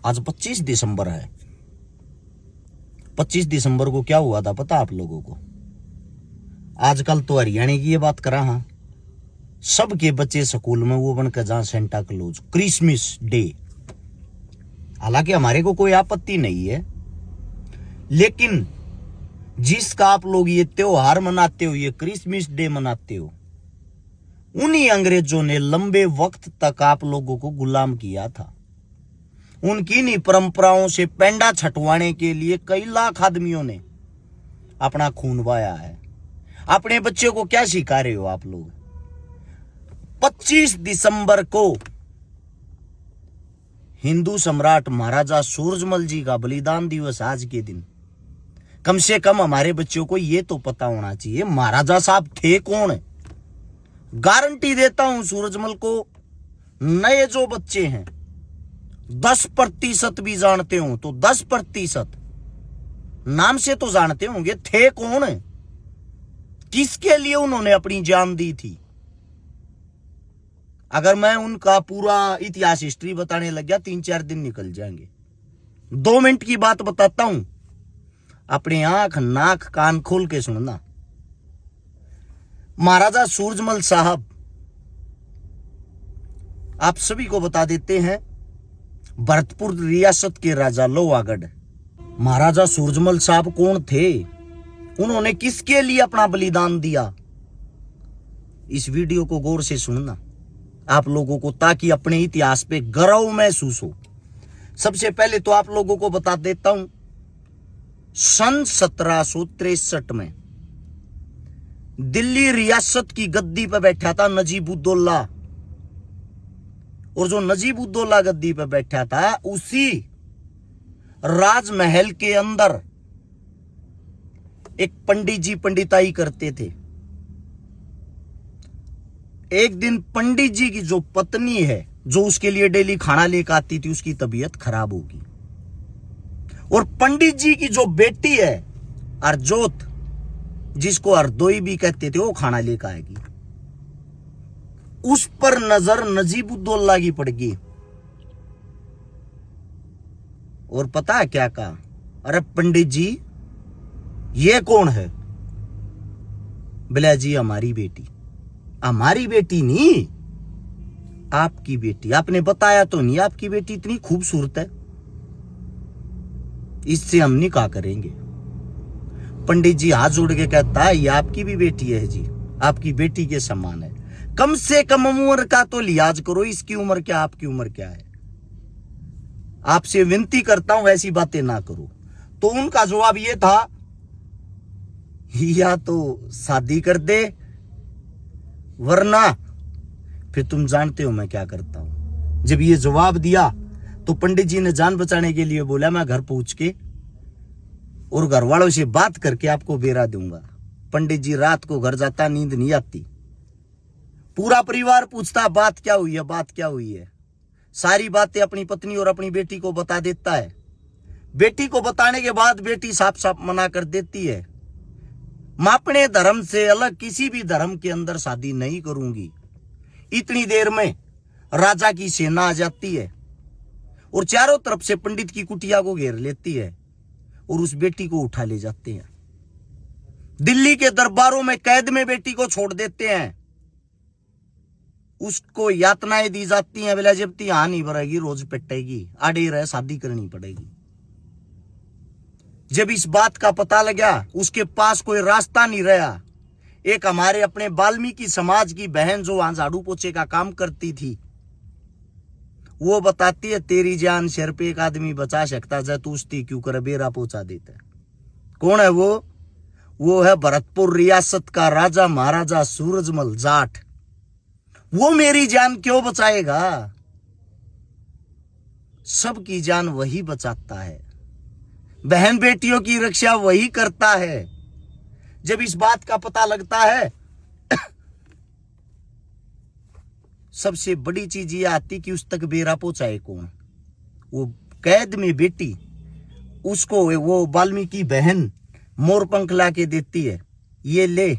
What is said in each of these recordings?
आज 25 दिसंबर है। 25 दिसंबर को क्या हुआ था पता आप लोगों को? आजकल तो हरियाणा की ये बात करा, हाँ, सबके बच्चे स्कूल में वो बनकर जहां सेंटा क्लॉज क्रिसमस डे। हालांकि हमारे को कोई आपत्ति नहीं है, लेकिन जिसका आप लोग ये त्योहार मनाते हो, ये क्रिसमस डे मनाते हो, उन्हीं अंग्रेजों ने लंबे वक्त तक आप लोगों को गुलाम किया था। उनकी नहीं परंपराओं से पेंडा छटवाने के लिए कई लाख आदमियों ने अपना खून बहाया है। अपने बच्चों को क्या सिखा रहे हो आप लोग? 25 दिसंबर को हिंदू सम्राट महाराजा सूरजमल जी का बलिदान दिवस। आज के दिन कम से कम हमारे बच्चों को यह तो पता होना चाहिए महाराजा साहब थे कौन। गारंटी देता हूं सूरजमल को नए जो बच्चे हैं 10% भी जानते हो तो 10% नाम से तो जानते होंगे थे कौन, किसके लिए उन्होंने अपनी जान दी थी। अगर मैं उनका पूरा इतिहास हिस्ट्री बताने लग गया 3-4 दिन निकल जाएंगे। 2 मिनट की बात बताता हूं, अपनी आंख नाक कान खोल के सुनना। महाराजा सूरजमल साहब आप सभी को बता देते हैं भरतपुर रियासत के राजा लोहागढ़। महाराजा सूरजमल साहब कौन थे? उन्होंने किसके लिए अपना बलिदान दिया? इस वीडियो को गौर से सुनना आप लोगों को, ताकि अपने इतिहास पे गर्व महसूस हो। सबसे पहले तो आप लोगों को बता देता हूं, सन 1763 में दिल्ली रियासत की गद्दी पर बैठा था नजीब-उद-दौला, और जो नजीब-उद-दौला गद्दी पर बैठा था उसी राजमहल के अंदर एक पंडित जी पंडिताई करते थे। एक दिन पंडित जी की जो पत्नी है, जो उसके लिए डेली खाना लेकर आती थी, उसकी तबीयत खराब होगी, और पंडित जी की जो बेटी है अर्जोत, जिसको हरदोई भी कहते थे, वो खाना लेकर आएगी। उस पर नजर नजीब-उद-दौला की पड़ गई, और पता है क्या कहा? अरे पंडित जी ये कौन है? बोला जी हमारी बेटी। हमारी बेटी नहीं, आपकी बेटी। आपने बताया तो नहीं आपकी बेटी इतनी खूबसूरत है, इससे हम निकाह करेंगे। पंडित जी हाथ जोड़ के कहता है ये आपकी भी बेटी है जी, आपकी बेटी के समान है, कम से कम उम्र का तो लिहाज करो, इसकी उम्र क्या आपकी उम्र क्या है, आपसे विनती करता हूं ऐसी बातें ना करो। तो उनका जवाब ये था, या तो शादी कर दे वरना फिर तुम जानते हो मैं क्या करता हूं। जब ये जवाब दिया तो पंडित जी ने जान बचाने के लिए बोला मैं घर पहुंच के और घर वालों से बात करके आपको बेरा दूंगा। पंडित जी रात को घर जाता, नींद नहीं आती, पूरा परिवार पूछता बात क्या हुई है, बात क्या हुई है। सारी बातें अपनी पत्नी और अपनी बेटी को बता देता है। बेटी को बताने के बाद बेटी साफ साफ मना कर देती है, मैं अपने धर्म से अलग किसी भी धर्म के अंदर शादी नहीं करूंगी। इतनी देर में राजा की सेना आ जाती है और चारों तरफ से पंडित की कुटिया को घेर लेती है और उस बेटी को उठा ले जाते हैं। दिल्ली के दरबारों में कैद में बेटी को छोड़ देते हैं। उसको यातनाएं दी जाती हैं, बोला जब ती नहीं भरेगी रोज पिटेगी, आड़े रहे शादी करनी पड़ेगी। जब इस बात का पता लगा उसके पास कोई रास्ता नहीं रहा। एक हमारे अपने वाल्मीकि समाज की बहन जो वहां झाड़ू पोछे का काम करती थी, वो बताती है तेरी जान सिर पे एक आदमी बचा सकता है, तू उसती क्यों कर बेरा पहुंचा देता है। कौन है वो है भरतपुर रियासत का राजा महाराजा सूरजमल जाट। वो मेरी जान क्यों बचाएगा? सबकी जान वही बचाता है, बहन बेटियों की रक्षा वही करता है। जब इस बात का पता लगता है सबसे बड़ी चीज ये आती कि उस तक बेरा पहुंचाए कौन। वो कैद में बेटी, उसको वो वाल्मीकि बहन मोर पंख ला के देती है, ये ले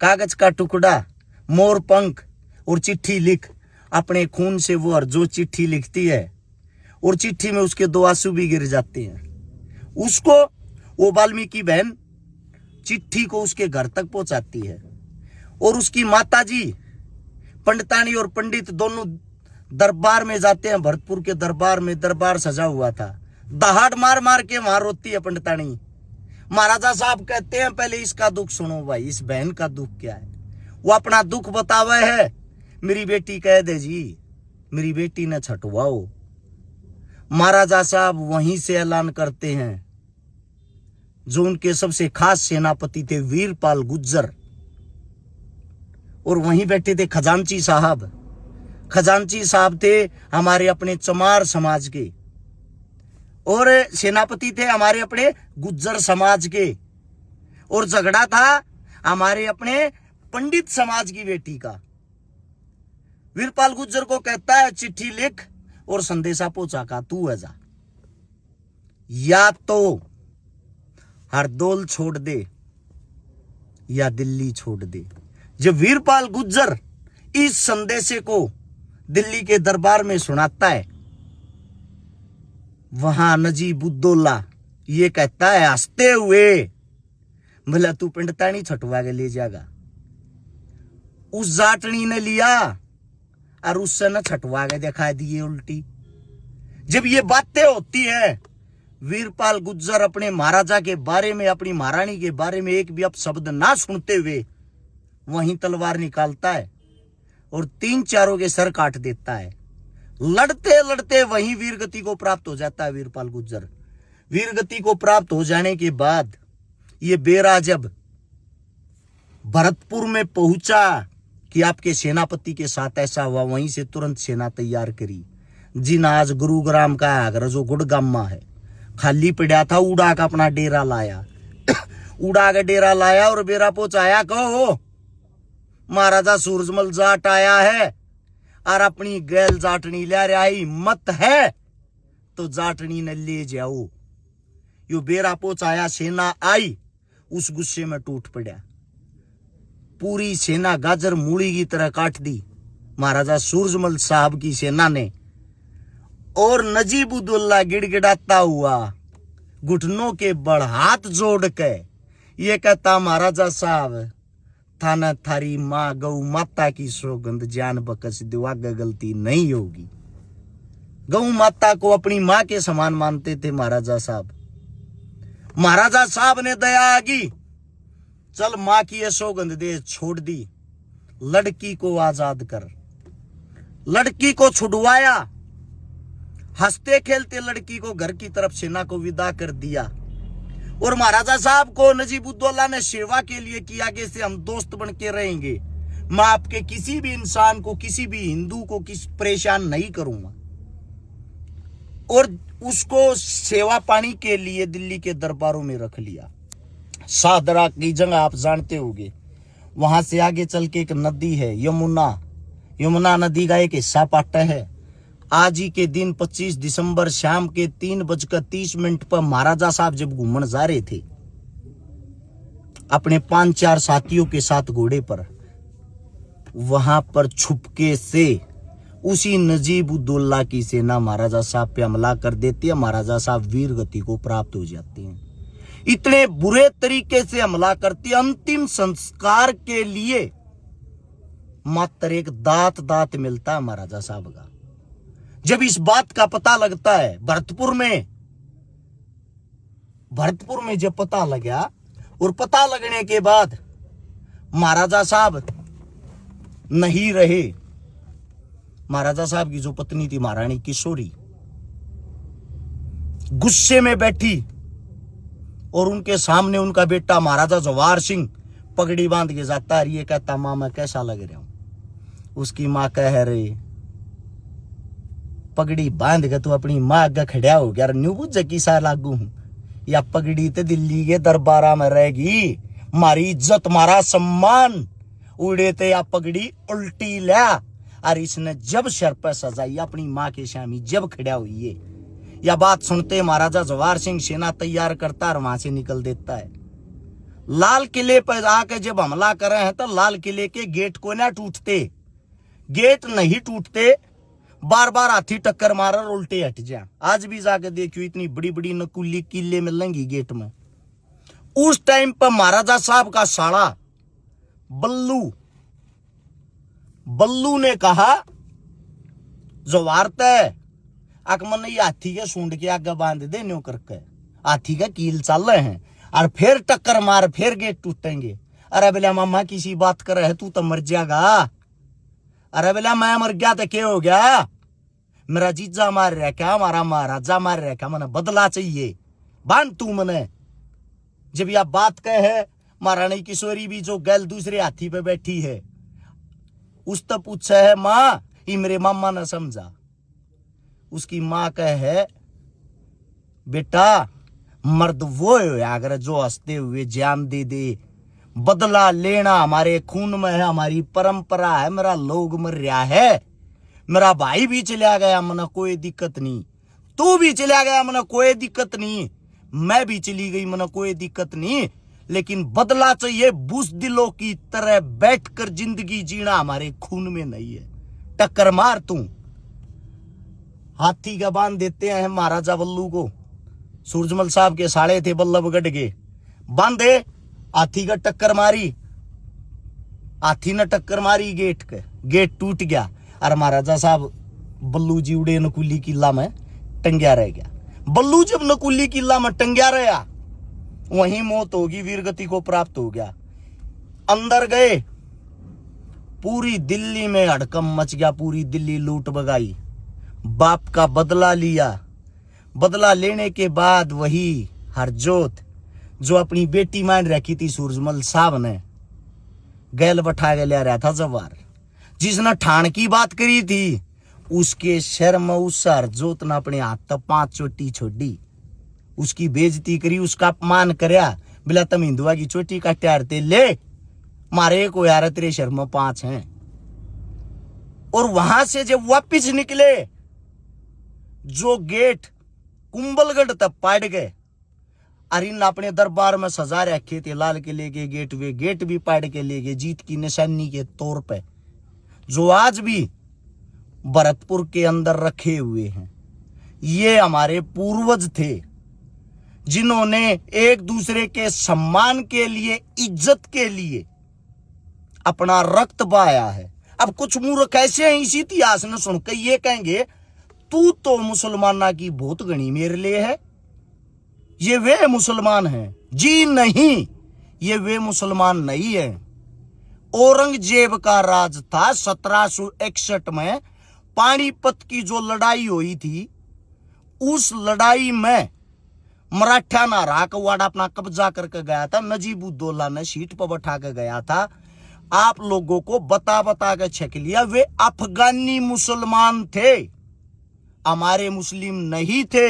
कागज का टुकड़ा, मोर पंख और चिट्ठी लिख। अपने खून से वो जो चिट्ठी लिखती है और चिट्ठी में उसके 2 आंसू भी गिर जाते हैं। उसको वो वाल्मीकि बहन चिट्ठी को उसके घर तक पहुंचाती है और उसकी माताजी पंडितानी और पंडित दोनों दरबार में जाते हैं। भरतपुर के दरबार में दरबार सजा हुआ था। दहाड़ मार मार के वहां रोती है पंडितानी। महाराजा साहब कहते हैं पहले इसका दुख सुनो भाई, इस बहन का दुख क्या है। वो अपना दुख बतावे है। मेरी बेटी कह दे जी, मेरी बेटी ने छटवाओ। महाराजा साहब वहीं से ऐलान करते हैं, जो उनके सबसे खास सेनापति थे वीरपाल गुज्जर, और वहीं बैठे थे खजांची साहब। खजांची साहब थे हमारे अपने चमार समाज के, और सेनापति थे हमारे अपने गुज्जर समाज के, और झगड़ा था हमारे अपने पंडित समाज की बेटी का। वीरपाल गुज्जर को कहता है चिट्ठी लिख और संदेशा पहुंचा का तू है जा, या तो हरदौल छोड़ दे या दिल्ली छोड़ दे। जब वीरपाल गुज्जर इस संदेशे को दिल्ली के दरबार में सुनाता है, वहां नजीबुद्दौला ये कहता है हंसते हुए, भला तू पंडितानी छटवा के ले जाएगा। उस जाटनी ने लिया और उससे न छटवा के दिखा दिए उल्टी। जब ये बातें होती है, वीरपाल गुज्जर अपने महाराजा के बारे में, अपनी महारानी के बारे में एक भी अपशब्द ना सुनते हुए वहीं तलवार निकालता है और 3-4 के सर काट देता है। लड़ते लड़ते वहीं वीरगति को प्राप्त हो जाता है वीरपाल गुज्जर। वीरगति को प्राप्त हो जाने के बाद ये बेरा जब भरतपुर में पहुंचा कि आपके सेनापति के साथ ऐसा हुआ, वहीं से तुरंत सेना तैयार करी। जिन आज गुरुग्राम का आगरा जो गुड़गामा है खाली पड़ा था, उड़ा का अपना डेरा लाया उड़ा का डेरा लाया और बेरा पहुंचाया। कहो महाराजा सूरजमल जाट आया है और अपनी गैल जाटनी ले रहा है, हिम्मत है तो जाटनी ने ले जाओ। यो बेरा पहुंचाया, सेना आई, उस गुस्से में टूट पड़ा। पूरी सेना गाजर मूली की तरह काट दी महाराजा सूरजमल साहब की सेना ने। और नजीबुद्दौला गिड़गिड़ाता हुआ घुटनों के बड़ हाथ जोड़ के ये कहता, महाराजा साहब थाना थारी माँ गौ माता की सौगंध जान बकस दो, आगे गलती नहीं होगी। गौ माता को अपनी माँ के समान मानते थे महाराजा साहब। महाराजा साहब ने दया आगी, चल माँ की ये सौगंध दे, छोड़ दी। लड़की को आजाद कर। लड़की को छुड़वाया। हंसते खेलते लड़की को घर की तरफ सेना को विदा कर दिया। और महाराजा साहब को नजीबुद्दौला ने सेवा के लिए कि आगे से हम दोस्त बन के रहेंगे, मैं आपके किसी भी इंसान को, किसी भी हिंदू को परेशान नहीं करूंगा। और उसको सेवा पानी के लिए दिल्ली के दरबारों में रख लिया। सादरा की जगह आप जानते होंगे, वहां से आगे चल के एक नदी है यमुना। यमुना नदी का एक हिस्सा पाटा है। आज ही के दिन 25 दिसंबर शाम के 3:30 पर महाराजा साहब जब घूमने जा रहे थे अपने 5-4 साथियों के साथ घोड़े पर, वहां पर छुपके से उसी नजीबुद्दौला की सेना महाराजा साहब पे हमला कर देती है। महाराजा साहब वीर गति को प्राप्त हो जाते हैं। इतने बुरे तरीके से हमला करती है। अंतिम संस्कार के लिए मात्र एक दांत मिलता है महाराजा साहब का। जब इस बात का पता लगता है भरतपुर में जब पता लगा, और पता लगने के बाद महाराजा साहब नहीं रहे। महाराजा साहब की जो पत्नी थी महारानी किशोरी, गुस्से में बैठी और उनके सामने उनका बेटा महाराजा जवाहर सिंह पगड़ी बांध के जाता है। ये कहता, मां मैं कैसा लग रहा हूं। उसकी मां कह रही, पगड़ी बांध के तू अपनी मां आगे खड़ा हो गया, न्यू बुझ की सा लागू हूं, या पगड़ी तो दिल्ली के दरबारा में रहेगी। मारी इज्जत मारा सम्मान उड़े ते या पगड़ी उल्टी ला। और इसने जब सर पर सजाई अपनी मां के सामने जब खड़ा हुई है, यह बात सुनते महाराजा जवाहर सिंह सेना तैयार करता और वहां से निकल देता है। लाल किले पर आके जब हमला कर रहे हैं तो लाल किले के गेट को ना टूटते, गेट नहीं टूटते। बार बार हाथी टक्कर मारा और उल्टे हट जा। आज भी जाके देखियो इतनी बड़ी बड़ी नकुली किले मिलेंगी गेट में। उस टाइम पर महाराजा साहब का साला बल्लू ने कहा जो वार्ता है अकमन ये हाथी के सूंड के आगे बांध दे न्यो करके, हाथी का कील चल रहे हैं और फिर टक्कर मार फिर गेट टूटेंगे। अरे बोला मामा किसी बात कर रहे तू तो मर जाएगा। अरे बोला मैं मर गया तो क्या हो गया, मेरा जीजा मार रहा क्या, हमारा महाराजा मार रहा क्या, मने बदला चाहिए बांध तू मने। जब यह बात कहे है महारानी किशोरी भी जो गैल दूसरे हाथी पे बैठी है उस तो पूछा है माँ ये मेरे मामा ने समझा। उसकी माँ कहे बेटा मर्द वो है अगर जो हंसते हुए जान दे दे, बदला लेना हमारे खून में है, हमारी परंपरा है, मेरा लोग मर रहा है, मेरा भाई भी चला गया मना कोई दिक्कत नहीं, तू भी चला गया मना कोई दिक्कत नहीं, मैं भी चली गई मना कोई दिक्कत नहीं, लेकिन बदला चाहिए बुज़दिलों की तरह बैठकर जिंदगी जीना हमारे खून में नहीं है। टक्कर मार तू। हाथी का बांध देते हैं महाराजा बल्लू को। सूरजमल साहब के साले थे बल्लभगढ़ के, बांधे हाथी का टक्कर मारी, हाथी ने टक्कर मारी गेट के, गेट टूट गया और महाराजा साहब बल्लू जी उड़े नकुली किला में टंग्या रह गया। बल्लू जब नकुली किला में टंग्या रहा वहीं मौत होगी, वीरगति को प्राप्त हो गया। अंदर गए, पूरी दिल्ली में हड़कंप मच गया, पूरी दिल्ली लूट बगाई, बाप का बदला लिया। बदला लेने के बाद वही हरजोत जो अपनी बेटी मान रखी थी सूरजमल साहब ने गैल बैठा के ले रहा था जवार, जिसने ठाण की बात करी थी उसके शर में उस हरजोत ने अपने हाथ तक 5 चोटी छोड़ी, उसकी बेइज्जती करी, उसका अपमान करया। बिला तुम हिंदुआ की चोटी काटे ले मारे को यार तेरे शर में 5 हैं। और वहां से जब वापिस निकले जो गेट कुंभलगढ़ तक पाड़ गए, अरिन अपने दरबार में सजा रखे थे लाल किले के गेट, वे गेट भी पाड़ के ले गए जीत की निशानी के तौर पे, जो आज भी भरतपुर के अंदर रखे हुए हैं। ये हमारे पूर्वज थे जिन्होंने एक दूसरे के सम्मान के लिए, इज्जत के लिए अपना रक्त बहाया है। अब कुछ मूर्ख ऐसे हैं इसी इतिहास ने सुनकर ये कहेंगे तू तो मुसलमाना की बहुत गणी मेरे लिए है, ये वे मुसलमान हैं। जी नहीं, ये वे मुसलमान नहीं है। औरंगजेब का राज था 1761 में, पानीपत की जो लड़ाई हुई थी उस लड़ाई में मराठा ना राकवाड़ा अपना कब्जा करके गया था, नजीबुद्दौला ने सीट पर बैठा के गया था, आप लोगों को बता बता के छक लिया। वे अफगानी मुसलमान थे, हमारे मुस्लिम नहीं थे।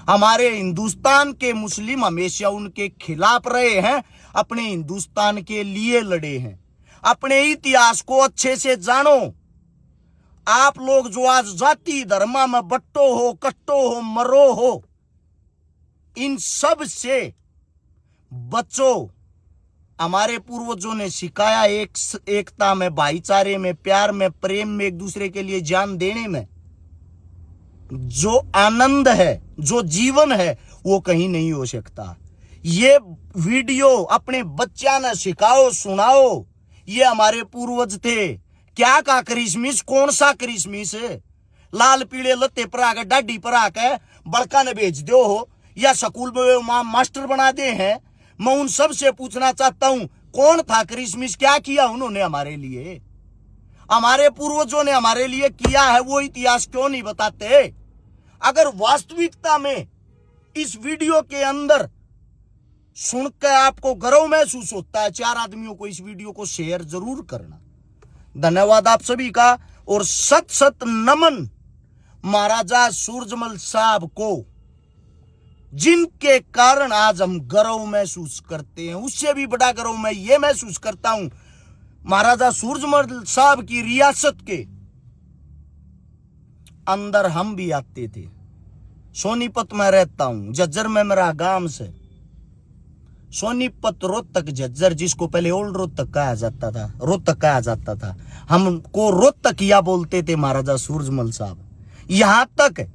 हमारे हिंदुस्तान के मुस्लिम हमेशा उनके खिलाफ रहे हैं, अपने हिंदुस्तान के लिए लड़े हैं। अपने इतिहास को अच्छे से जानो। आप लोग जो आज जाति धर्म में बट्टो हो, कट्टो हो, मरो हो, इन सब से बचो। हमारे पूर्वजों ने सिखाया एकता में, भाईचारे में, प्यार में, प्रेम में, एक दूसरे के लिए जान देने में। जो आनंद है, जो जीवन है, वो कहीं नहीं हो सकता। ये वीडियो अपने बच्चा ने सिखाओ, सुनाओ। ये हमारे पूर्वज थे। क्या का क्रिसमस, कौन सा क्रिसमस है? लाल पीले लत्ते पर आकर डाडी पर आकर बड़का ने भेज दो हो या स्कूल में मास्टर बना दे हैं। मैं उन सब से पूछना चाहता हूं कौन था क्रिसमस, क्या किया उन्होंने हमारे लिए? हमारे पूर्वजों ने हमारे लिए किया है, वो इतिहास क्यों नहीं बताते? अगर वास्तविकता में इस वीडियो के अंदर सुनकर आपको गर्व महसूस होता है, 4 आदमियों को इस वीडियो को शेयर जरूर करना। धन्यवाद आप सभी का और सत सत नमन महाराजा सूरजमल साहब को, जिनके कारण आज हम गर्व महसूस करते हैं। उससे भी बड़ा गर्व मैं ये महसूस करता हूं, महाराजा सूरजमल साहब की रियासत के अंदर हम भी आते थे। सोनीपत में रहता हूं, जज्जर में मेरा गांव से सोनीपत, रोहतक, झज्जर, जिसको पहले ओल्ड रोहतक कहा जाता था, रोहतक कहा जाता था, हमको रोहतकिया बोलते थे महाराजा सूरजमल साहब। यहां तक